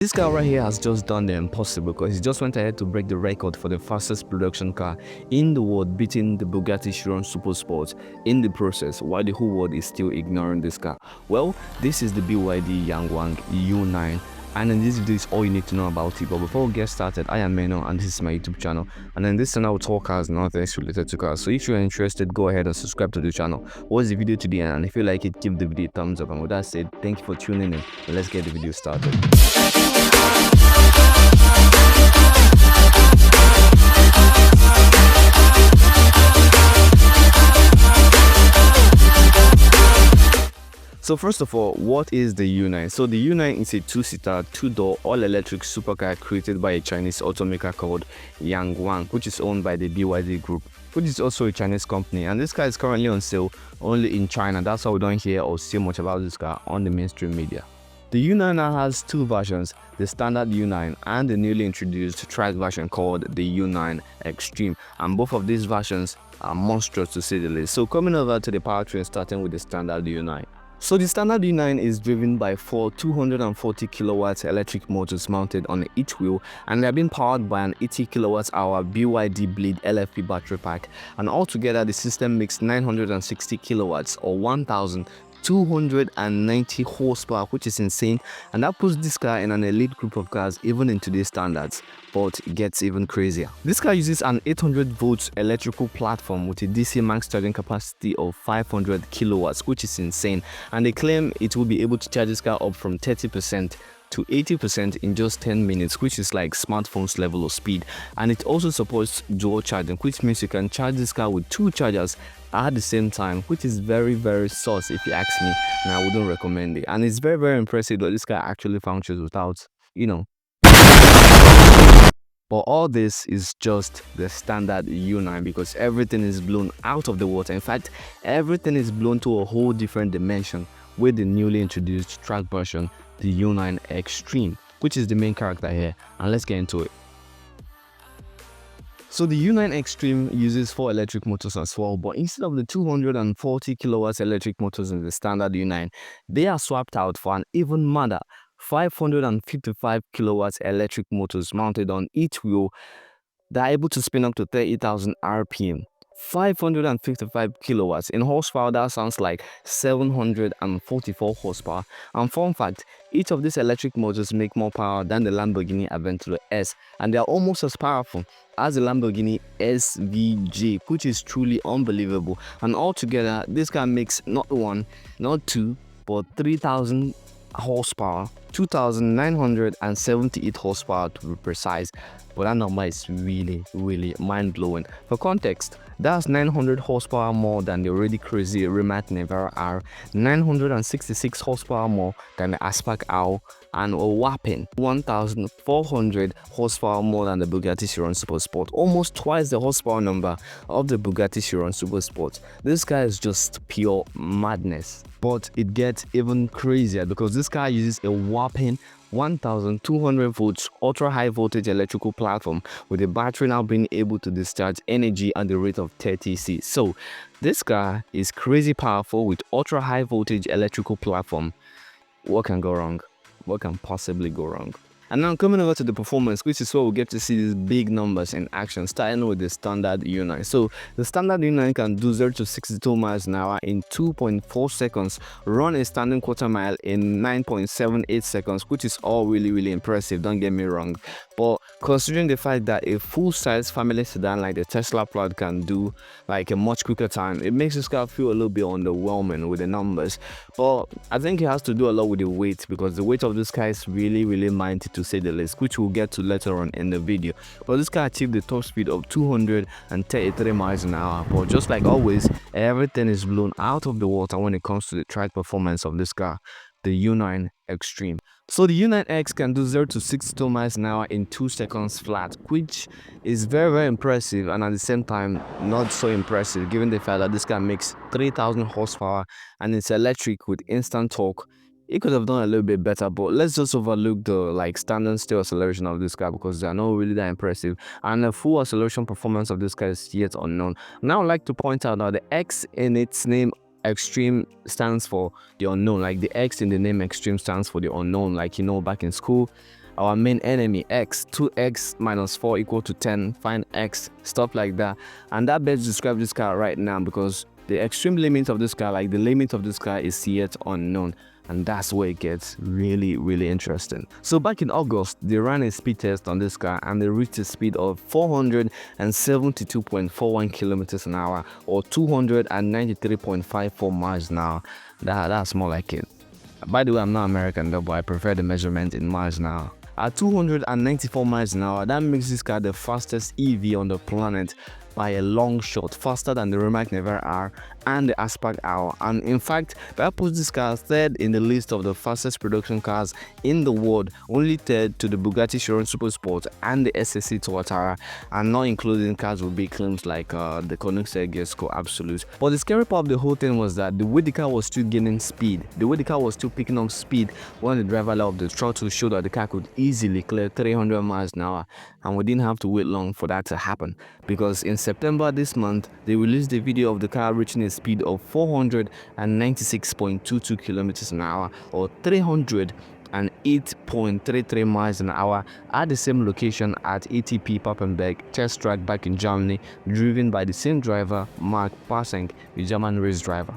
This guy right here has just done the impossible because he just went ahead to break the record for the fastest production car in the world, beating the Bugatti Chiron Super Sport in the process, while the whole world is still ignoring this car. Well, this is the BYD Yangwang U9. And in this video is all you need to know about it. But before we get started, I am Meno and this is my YouTube channel. And in this channel, I will talk cars and other things related to cars. So if you're interested, go ahead and subscribe to the channel. Watch the video to the end, and if you like it, give the video a thumbs up. And with that said, thank you for tuning in. And let's get the video started. So first of all, what is the U9? So the U9 is a two-seater, two-door, all-electric supercar created by a Chinese automaker called Yangwang, which is owned by the BYD group, which is also a Chinese company. And this car is currently on sale only in China. That's why we don't hear or see much about this car on the mainstream media. The U9 now has two versions, the standard U9 and the newly introduced track version called the U9 Xtreme. And both of these versions are monstrous to say the least. So coming over to the powertrain, starting with the standard U9. So the standard U9 is driven by four 240 kilowatts electric motors mounted on each wheel, and they are being powered by an 80 kilowatt-hour BYD Bleed LFP battery pack. And altogether, the system makes 960 kilowatts or 1,290 horsepower, which is insane, and that puts this car in an elite group of cars even in today's standards. But it gets even crazier. This car uses an 800 volts electrical platform with a DC max charging capacity of 500 kilowatts, which is insane, and they claim it will be able to charge this car up from 30% to 80% in just 10 minutes, which is like smartphone's level of speed. And it also supports dual charging, which means you can charge this car with two chargers at the same time, which is very sus if you ask me, and I wouldn't recommend it. And it's very impressive that this car actually functions without, But all this is just the standard U9 because everything is blown out of the water. In fact, everything is blown to a whole different dimension with the newly introduced track version, the U9 Xtreme, which is the main character here. And let's get into it. So the U9 Xtreme uses 4 electric motors as well, but instead of the 240 kilowatts electric motors in the standard U9, they are swapped out for an even madder 555 kilowatts electric motors mounted on each wheel that are able to spin up to 30,000 RPM. 555 kilowatts in horsepower, that sounds like 744 horsepower. And fun fact, each of these electric motors make more power than the Lamborghini Aventador S, and they are almost as powerful as the Lamborghini SVJ, which is truly unbelievable. And altogether, this car makes not one, not two, but 3,000 horsepower, 2,978 horsepower to be precise. But that number is really mind-blowing. For context, that's 900 horsepower more than the already crazy Rimac Nevera R, 966 horsepower more than the Aspac Owl, and a whopping 1,400 horsepower more than the Bugatti Chiron Super Sport, almost twice the horsepower number of the Bugatti Chiron Super Sport. This car is just pure madness. But it gets even crazier because this car uses a whopping 1,200 volts ultra high voltage electrical platform, with the battery now being able to discharge energy at the rate of 30 C. So this car is crazy powerful with ultra high voltage electrical platform. What can go wrong? What can possibly go wrong? And now coming over to the performance, which is where we get to see these big numbers in action, starting with the standard U9. So the standard U9 can do 0 to 62 miles an hour in 2.4 seconds, run a standing quarter mile in 9.78 seconds, which is all really impressive, don't get me wrong. But considering the fact that a full-size family sedan like the Tesla Plaid can do like a much quicker time, it makes this car feel a little bit underwhelming with the numbers. But I think it has to do a lot with the weight, because the weight of this car is really mighty to say the least, which we'll get to later on in the video. But this car achieved the top speed of 233 miles an hour. But just like always, everything is blown out of the water when it comes to the track performance of this car, the U9 Xtreme. So the U9X can do 0 to 62 miles an hour in 2 seconds flat, which is very impressive, and at the same time not so impressive given the fact that this car makes 3,000 horsepower and it's electric with instant torque. It could have done a little bit better, but let's just overlook the standing still acceleration of this car because they are not really that impressive, and the full acceleration performance of this car is yet unknown. Now I'd like to point out that the X in its name Xtreme stands for the unknown. Like the X in the name Xtreme stands for the unknown. Like, back in school, our main enemy x, 2x minus 4 equal to 10, find x, stuff like that. And that best describes this car right now, because the extreme limit of this car, like the limit of this car, is yet unknown. And that's where it gets really, really interesting. So back in August, they ran a speed test on this car and they reached a speed of 472.41 kilometers an hour, or 293.54 miles an hour. That's more like it. By the way, I'm not American though, but I prefer the measurement in miles an hour. At 294 miles an hour, that makes this car the fastest EV on the planet by a long shot, faster than the Rimac Nevera R and the Aspect R. And in fact, that puts this car third in the list of the fastest production cars in the world, only third to the Bugatti Chiron Super Sport and the SSC Tuatara, and not including cars with big claims like the Koenigsegg Gesco Absolute. But the scary part of the whole thing was that the way the car was still gaining speed, the way the car was still picking up speed, when the driver of the throttle showed that the car could easily clear 300 miles an hour, and we didn't have to wait long for that to happen, because in September this month, they released a video of the car reaching a speed of 496.22 kilometers an hour, or 308.33 miles an hour, at the same location at ATP Papenburg test track back in Germany, driven by the same driver, Mark Passenk, the German race driver.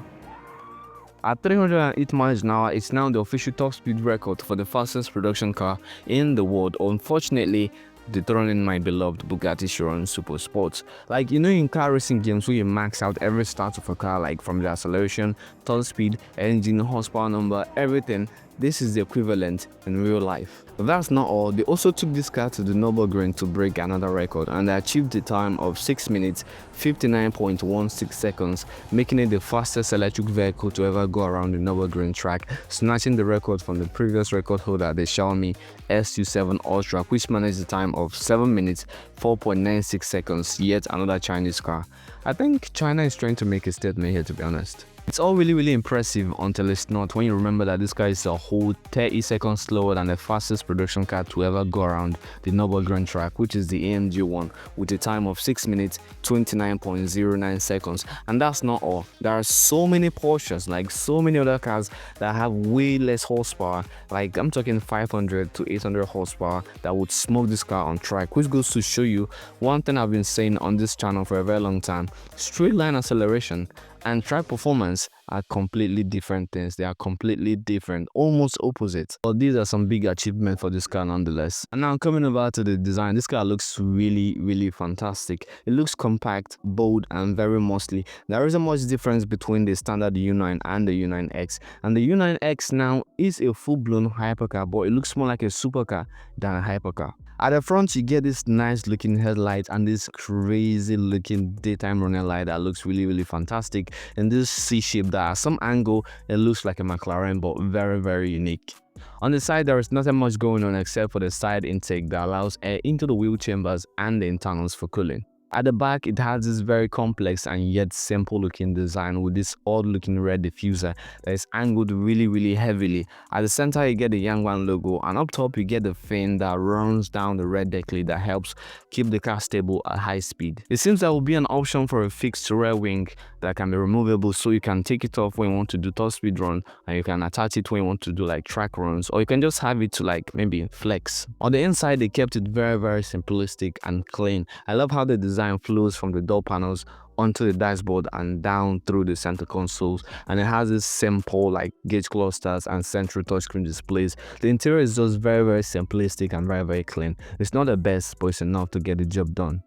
At 308 miles an hour, it's now the official top speed record for the fastest production car in the world, unfortunately dethroning my beloved Bugatti Chiron Super Sports. Like, you know, in car racing games where you max out every start of a car, like from the acceleration, top speed, engine, horsepower number, everything, this is the equivalent in real life. But that's not all. They also took this car to the Nürburgring to break another record, and they achieved the time of 6 minutes 59.16 seconds, making it the fastest electric vehicle to ever go around the Nürburgring track, snatching the record from the previous record holder, the Xiaomi SU7 Ultra, which managed the time of 7 minutes 4.96 seconds, yet another Chinese car. I think China is trying to make a statement here, to be honest. It's all really impressive until it's not, when you remember that this car is a whole 30 seconds slower than the fastest production car to ever go around the Nürburgring track, which is the AMG one, with a time of 6 minutes 29.09 seconds. And that's not all. There are so many Porsches, like so many other cars that have way less horsepower, like I'm talking 500 to 800 horsepower, that would smoke this car on track, which goes to show you one thing I've been saying on this channel for a very long time: straight line acceleration and track performance are completely different things. They are completely different, almost opposite. But these are some big achievements for this car nonetheless. And now coming over to the design, this car looks really fantastic. It looks compact, bold, and very muscly. There isn't much difference between the standard U9 and the U9X. And the U9X now is a full-blown hypercar, but it looks more like a supercar than a hypercar. At the front, you get this nice looking headlight and this crazy looking daytime running light that looks really fantastic in this C shape that at some angle it looks like a McLaren, but very unique. On the side, there is nothing much going on except for the side intake that allows air into the wheel chambers and the internals for cooling. At the back, it has this very complex and yet simple looking design with this odd looking red diffuser that is angled really heavily. At the center, you get the Yangwang logo, and up top you get the fin that runs down the red deck lid that helps keep the car stable at high speed. It seems there will be an option for a fixed rear wing that can be removable, so you can take it off when you want to do top speed run, and you can attach it when you want to do like track runs, or you can just have it to like maybe flex. On the inside, they kept it very simplistic and clean. I love how the design flows from the door panels onto the dashboard and down through the center consoles, and it has this simple like gauge clusters and central touchscreen displays. The interior is just very simplistic and very clean. It's not the best, but it's enough to get the job done.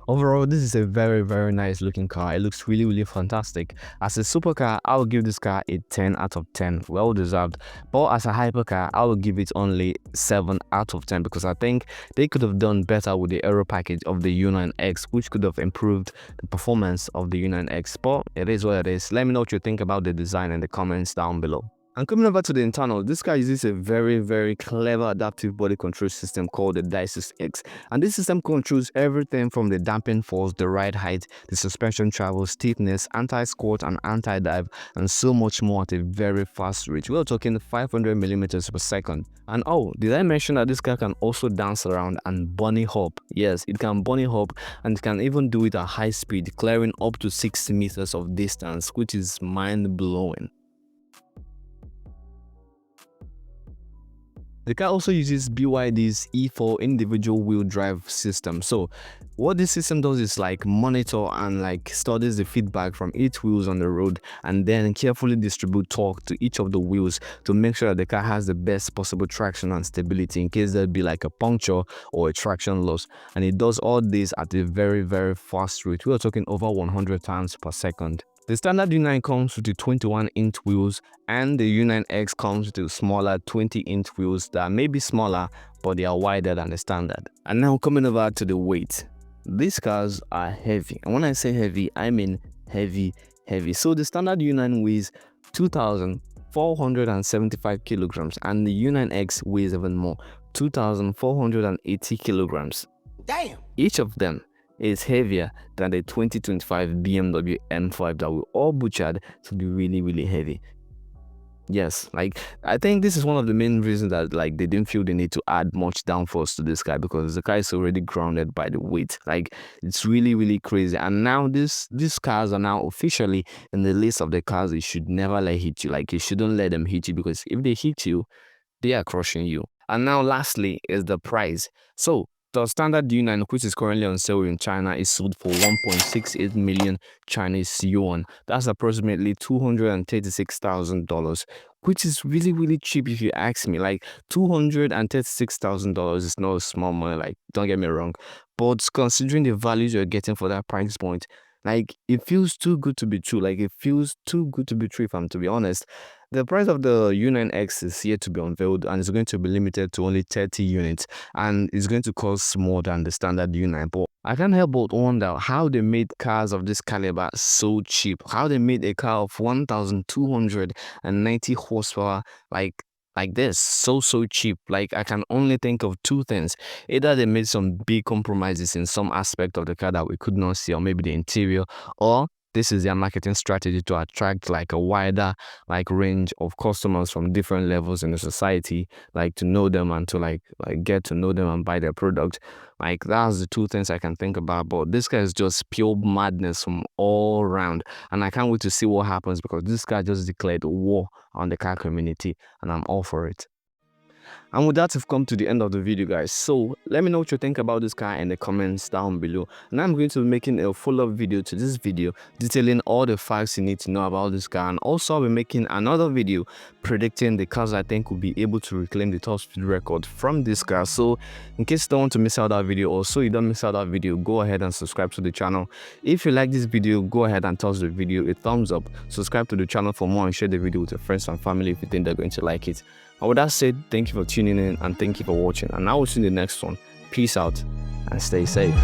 Overall, this is a very nice looking car. It looks really fantastic. As a supercar, I will give this car a 10 out of 10, well deserved. But as a hypercar, I will give it only 7 out of 10, because I think they could have done better with the aero package of the U9X, which could have improved the performance of the U9X. But it is what it is. Let me know what you think about the design in the comments down below. And coming over to the internal, this car uses a very clever adaptive body control system called the Dysys X. And this system controls everything from the damping force, the ride height, the suspension travel, stiffness, anti-squat and anti-dive, and so much more at a very fast rate. We're talking 500 millimeters per second. And oh, did I mention that this car can also dance around and bunny hop? Yes, it can bunny hop, and it can even do it at high speed, clearing up to 60 meters of distance, which is mind-blowing. The car also uses BYD's E4 individual wheel drive system. So what this system does is like monitor and like studies the feedback from each wheels on the road, and then carefully distribute torque to each of the wheels to make sure that the car has the best possible traction and stability in case there'd be like a puncture or a traction loss. And it does all this at a very fast rate. We are talking over 100 times per second. The standard U9 comes with the 21-inch wheels, and the U9X comes with the smaller 20-inch wheels that may be smaller, but they are wider than the standard. And now coming over to the weight. These cars are heavy, and when I say heavy, I mean heavy. So the standard U9 weighs 2,475 kilograms, and the U9X weighs even more, 2,480 kilograms. Damn! Each of them is heavier than the 2025 BMW M5 that we all butchered to be really heavy. Yes, like I think this is one of the main reasons that like they didn't feel the need to add much downforce to this car, because the car is already grounded by the weight. Like it's really crazy. And now these cars are now officially in the list of the cars you should never let hit you. Like you shouldn't let them hit you, because if they hit you, they are crushing you. And now lastly is the price. So the standard U9, which is currently on sale in China, is sold for 1.68 million Chinese yuan. That's approximately $236,000, which is really cheap if you ask me. Like $236,000 is not a small money, like don't get me wrong, but considering the values you're getting for that price point, like it feels too good to be true. Like it feels too good to be true, if I'm to be honest. The price of the U9X is yet to be unveiled, and it's going to be limited to only 30 units, and it's going to cost more than the standard U9. But I can't help but wonder how they made cars of this caliber so cheap. How they made a car of 1,290 horsepower like this so cheap. Like I can only think of two things: either they made some big compromises in some aspect of the car that we could not see, or maybe the interior, or this is their marketing strategy to attract like a wider like range of customers from different levels in the society, like to know them and to like get to know them and buy their product. Like that's the two things I can think about. But this guy is just pure madness from all around, and I can't wait to see what happens, because this guy just declared war on the car community, and I'm all for it. And with that, we've come to the end of the video, guys. So let me know what you think about this car in the comments down below. And I'm going to be making a follow-up video to this video detailing all the facts you need to know about this car. And also I'll be making another video predicting the cars I think will be able to reclaim the top speed record from this car. So in case you don't want to miss out that video, or so you don't miss out that video, go ahead and subscribe to the channel. If you like this video, go ahead and toss the video a thumbs up, subscribe to the channel for more, and share the video with your friends and family if you think they're going to like it. And with that said, thank you for tuning in, and thank you for watching, and I will see you in the next one. Peace out and stay safe.